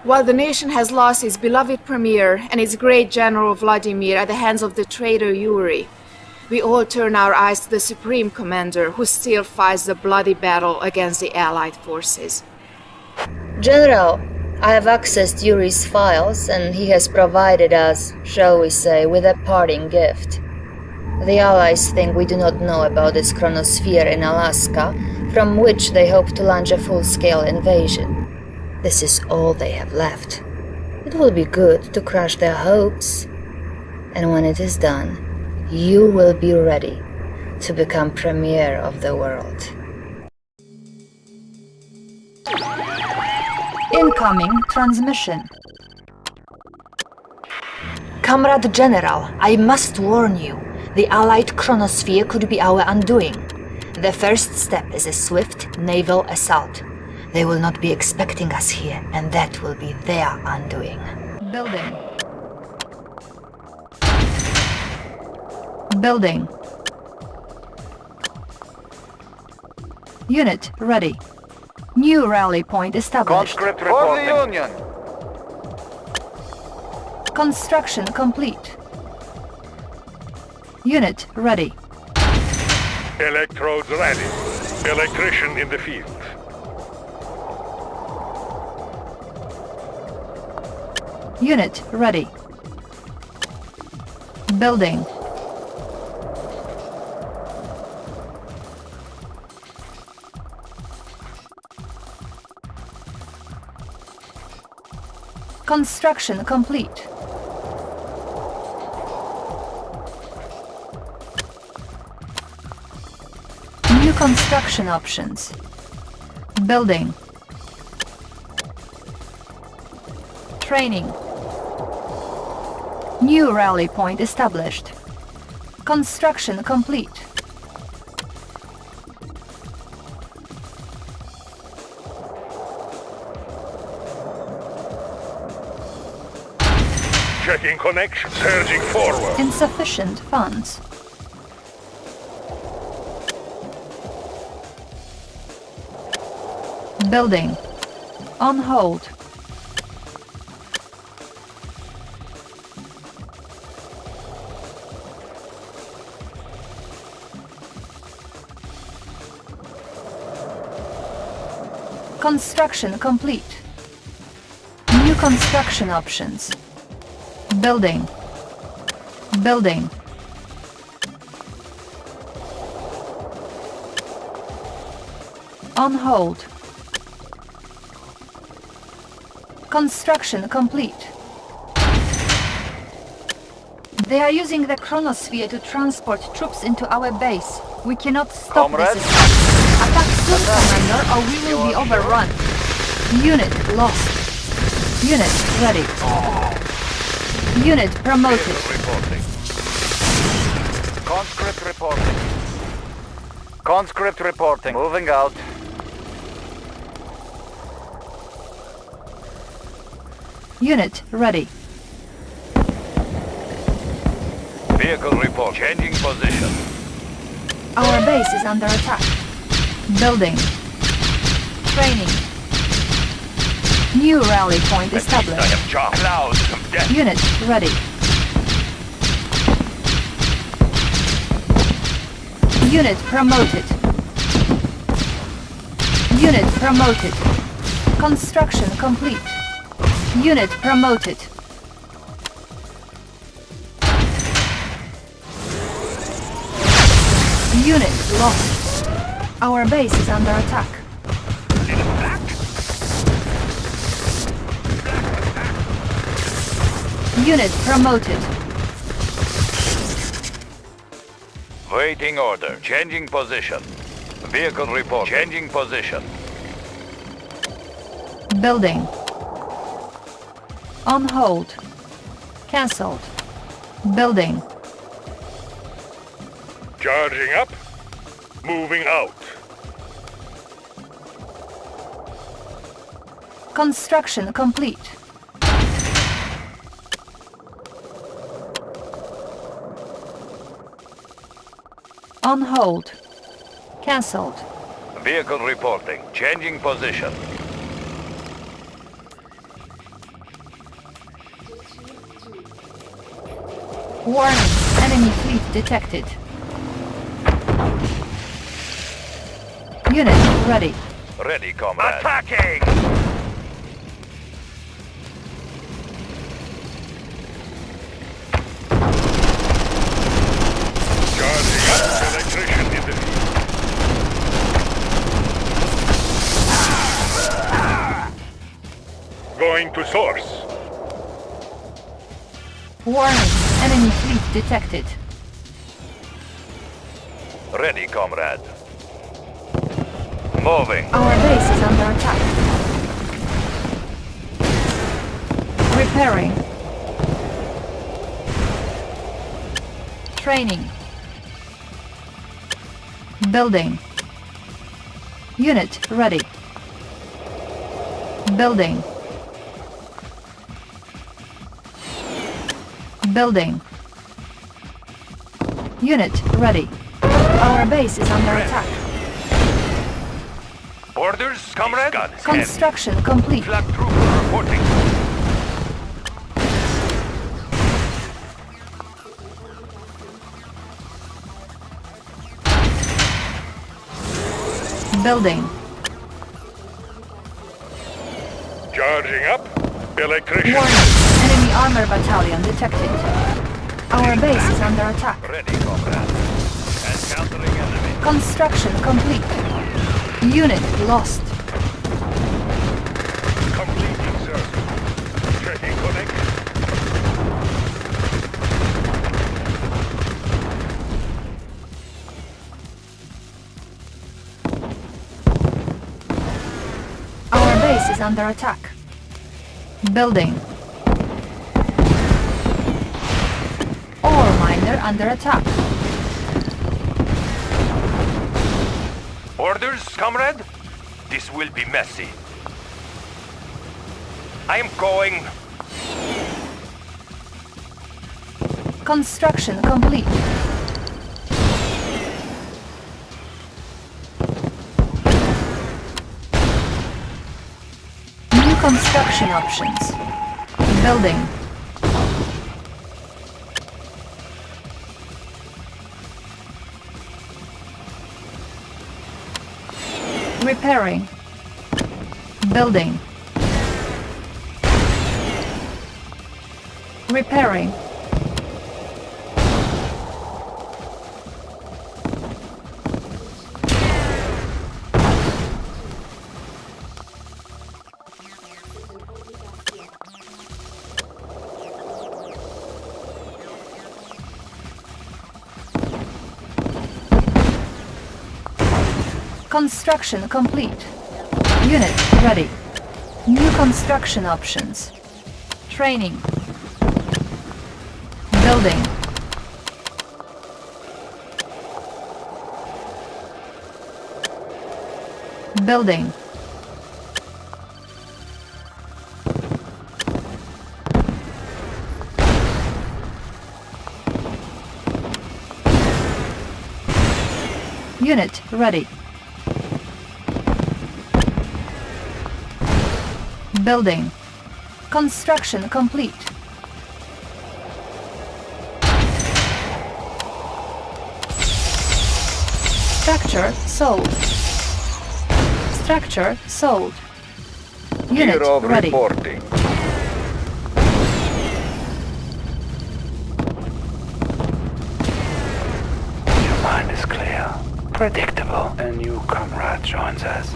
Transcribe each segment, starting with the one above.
While the nation has lost its beloved premier and its great general Vladimir at the hands of the traitor Yuri, we all turn our eyes to the Supreme Commander who still fights the bloody battle against the Allied forces. General, I have accessed Yuri's files and he has provided us, shall we say, with a parting gift. The Allies think we do not know about this chronosphere in Alaska, from which they hope to launch a full-scale invasion. This is all they have left. It will be good to crush their hopes. And when it is done, you will be ready to become Premier of the world. Incoming transmission. Comrade General, I must warn you. The Allied chronosphere could be our undoing. The first step is a swift naval assault. They will not be expecting us here, and that will be their undoing. Building. Building. Unit ready. New rally point established. Conscript reporting. For the Union. Construction complete. Unit ready. Electrodes ready. Electrician in the field. Unit ready. Building. Construction complete. New construction options. Building. Training. New rally point established. Construction complete. Checking connection. Surging forward. Insufficient funds. Building. On hold. Construction complete. New construction options. Building. Building. On hold. Construction complete. They are using the chronosphere to transport troops into our base. We cannot stop Comrades? this attack. Attack soon, Commander, or we will be overrun. Unit lost. Unit ready. Unit promoted. Reporting. Conscript reporting. Conscript reporting. Moving out. Unit ready. Vehicle report. Changing position. Our base is under attack. Building. Training. New rally point I established. have job. Clouds of death. Unit ready. Unit promoted. Unit promoted. Construction complete. Unit promoted. Unit lost. Our base is under attack. Unit promoted. Waiting order. Changing position. Vehicle report. Changing position. Building. On hold. Cancelled. Building. Charging up. Moving out. Construction complete. On hold. Cancelled. Vehicle reporting. Changing position. Warning, enemy fleet detected. Unit ready. Ready, comrade. Attacking! Charging up. Electrician in the field. Going to source. Warning, enemy fleet detected. Ready, comrade. Moving. Our base is under attack. Repairing. Training. Building. Unit ready. Building. Building. Unit ready. Our base is under attack. Orders, comrade? Construction complete. Flag trooper reporting. Building. Charging up. Electrician. Warning, enemy armor battalion detected. Our base is under attack. Ready, comrade. Encountering enemy. Construction complete. Unit lost. Completing circle. Checking connection. Our base is under attack. Building. Ore miner under attack. Orders, comrade? This will be messy. I am going. Construction complete. New construction options. Building. Repairing. Building. Repairing. Construction complete. Unit ready. New construction options. Training. Building. Building. Unit ready. Building. Construction complete. Structure sold. Structure sold. Unit Kirov ready. reporting. Your mind is clear, predictable. A new comrade joins us.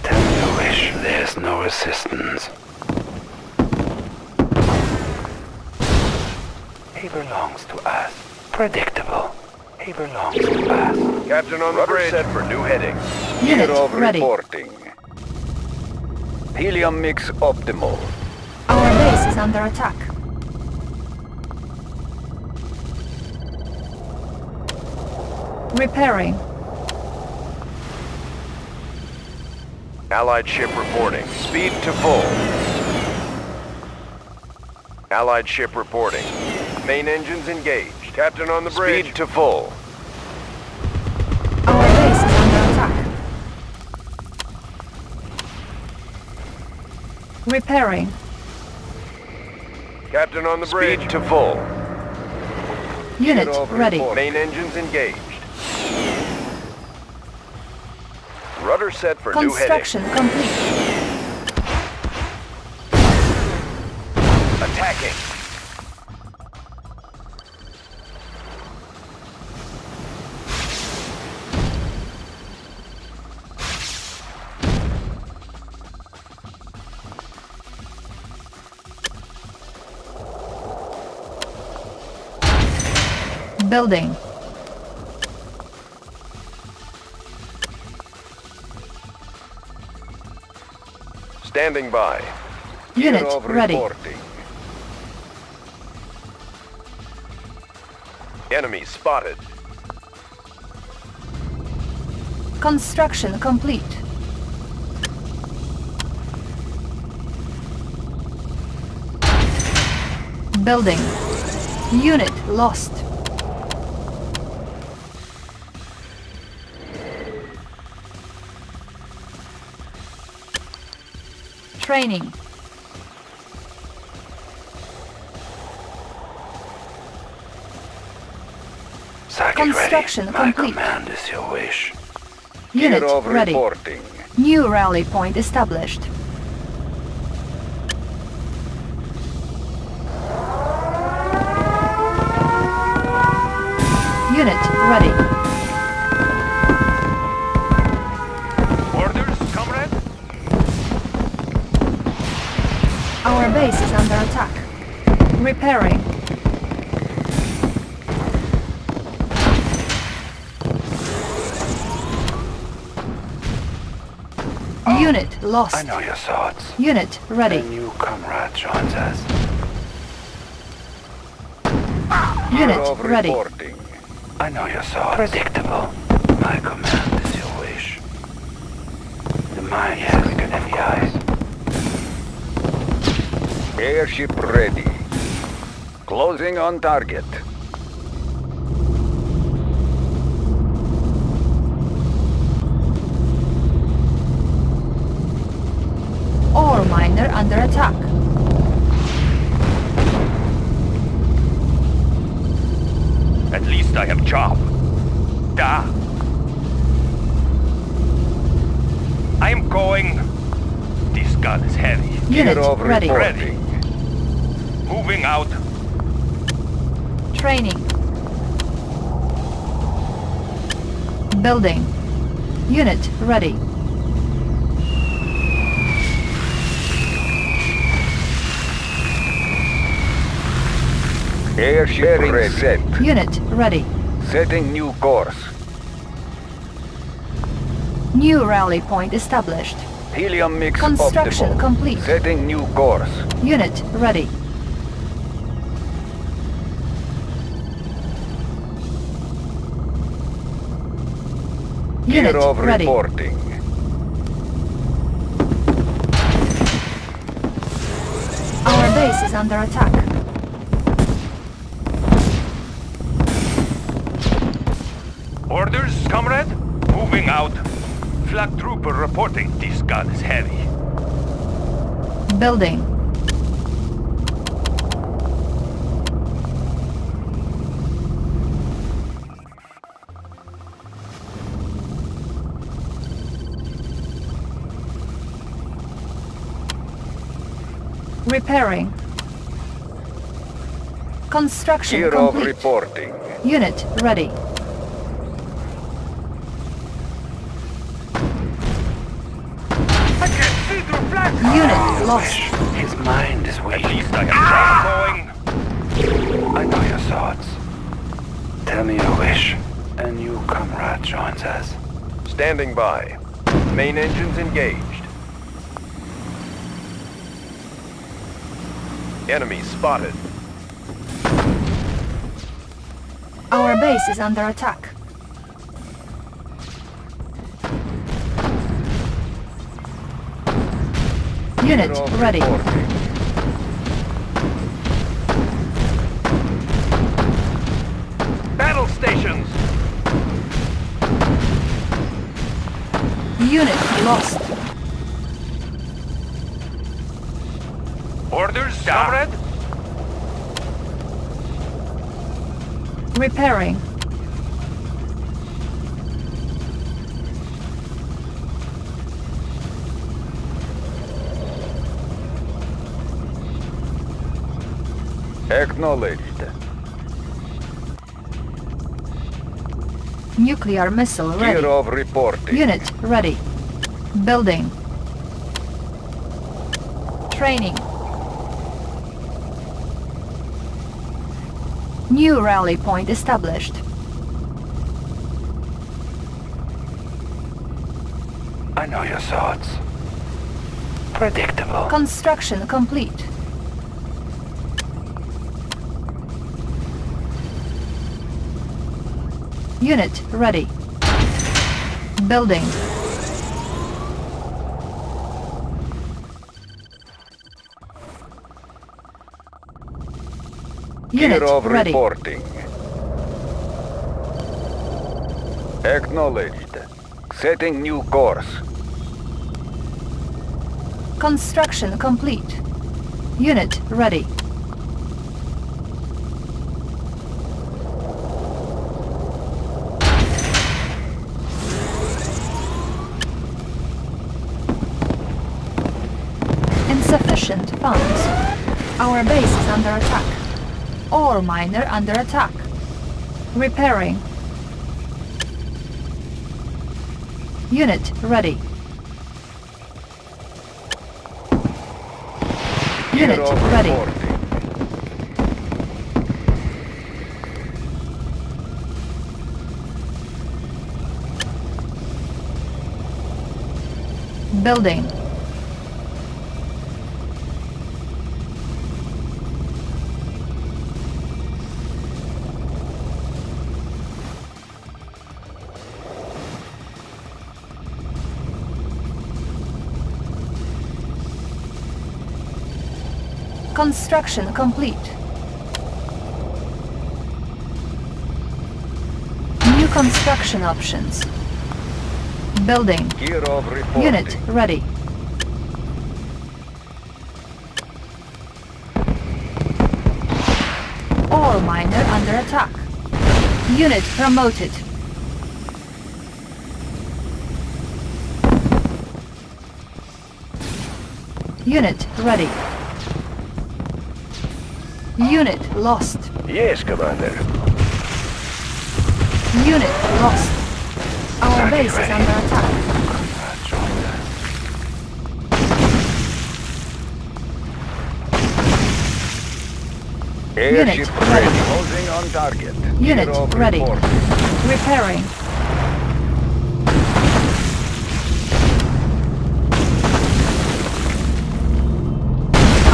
Tell me your wish, there's no resistance. He belongs to us. Predictable. He belongs to us. Captain on the bridge. Set for new heading. Unit Kirov ready. reporting. Helium mix optimal. Our base is under attack. Repairing. Allied ship reporting. Speed to full. Allied ship reporting. Main engines engaged. Captain on the bridge. Speed to full. Our base is under attack. Repairing. Captain on the bridge. Speed to full. Unit ready. Main engines engaged. Rudder set for new heading. Construction complete. Attacking. Building. Standing by. Unit ready. Reporting. Enemy spotted. Construction complete. Building. Unit lost. Training. Circuit Construction ready. My complete. command is your wish. Unit ready. Reporting. New rally point established. Unit ready. Orders, comrade? Our base is under attack. Repairing. Unit lost. I know your thoughts. Unit ready. A new comrade joins us. Unit ready. Reporting. I know your thoughts. Predictable. My command is your wish. The mind is quicker than the eyes. Airship ready. Closing on target. Ore miner under attack. At least I have job. Da. I'm going. This gun is heavy. Unit ready. Ready. Moving out. Training. Building. Unit ready. Airship ready. Set. Unit ready. Setting new course. New rally point established. Helium mix Construction optimal. complete. Setting new course. Unit ready. Unit Kirov ready. reporting. Our base is under attack. Orders, comrade? Moving out. Flag trooper reporting. This gun is heavy. Building. Repairing. Construction Kirov complete. reporting. Unit ready. I can't see through flag. Unit lost. His mind is weak. At least I have job going. I know your thoughts. Tell me your wish. A new comrade joins us. Standing by. Main engines engaged. Enemy spotted. Our base is under attack. Unit Kirov ready. reporting. Unit lost. Orders, comrade? Repairing. Acknowledged. Nuclear missile ready. Gear of reporting. Unit ready. Building. Training. New rally point established. I know your thoughts. Predictable. Construction complete. Unit ready. Building. Unit Gear of ready. reporting. Acknowledged. Setting new course. Construction complete. Unit ready. Insufficient funds. Our base is under attack. Ore miner under attack. Repairing. Unit ready. Unit Gear of ready. reporting. Building. Construction complete. New construction options. Building. Gear of reporting. Unit ready. Ore miner under attack. Unit promoted. Unit ready. Unit lost. Yes, Commander. Unit lost. Our base is under attack. Airship Unit ready. ready. Closing on target. Unit Gear of ready. reporting. Repairing.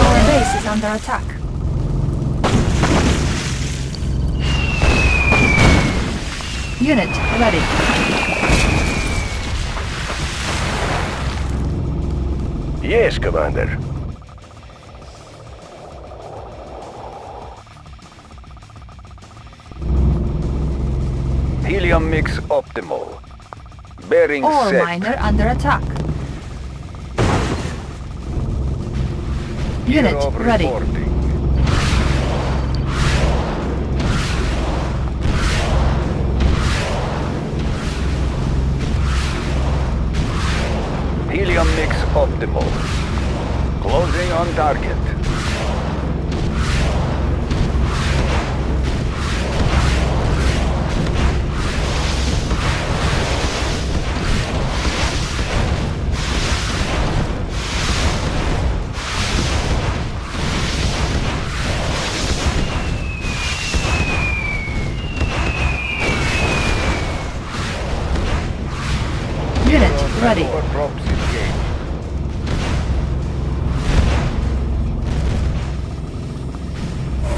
Our base is under attack. Unit ready. Yes, Commander. Helium mix optimal. Bearing Ore set. miner under attack. Gear Unit of ready. reporting. Helium mix optimal. Closing on target. Unit ready. Drops engaged.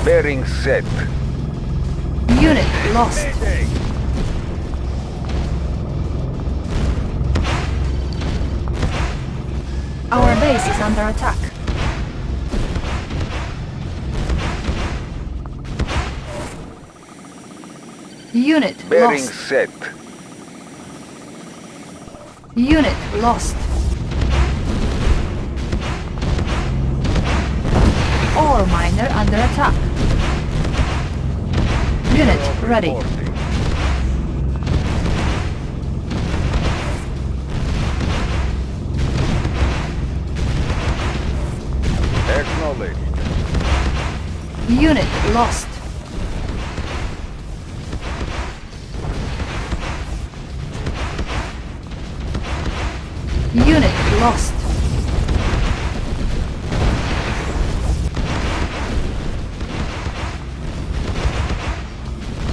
Bearing set. Unit lost. Our base is under attack. Unit Bearing lost. set. Unit lost. Ore miner under attack. Unit ready. Reporting. Acknowledged. Unit lost. Unit lost.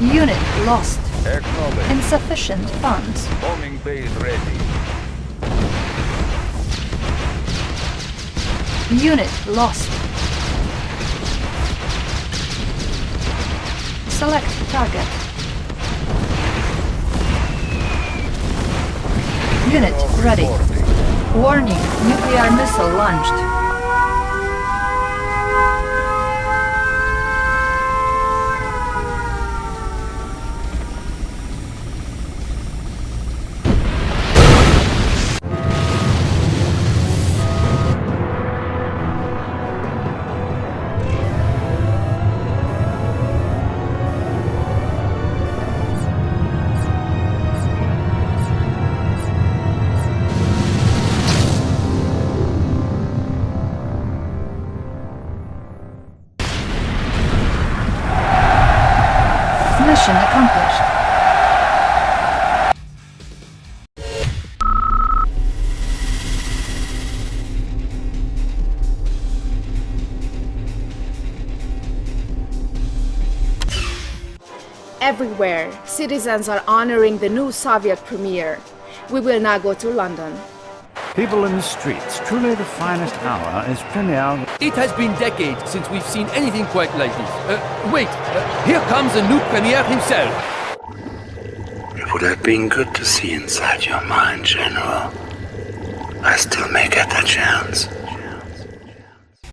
Unit lost. Acknowledged. Insufficient funds. Bombing base ready. Unit lost. Select target. Unit ready. Reporting. Warning, nuclear missile launched. Mission accomplished. Everywhere, citizens are honoring the new Soviet premier. We will now go to London. People in the streets, truly the finest hour is Premier. It has been decades since we've seen anything quite like this. Wait, here comes the new premier himself. It would have been good to see inside your mind, General. I still may get a chance.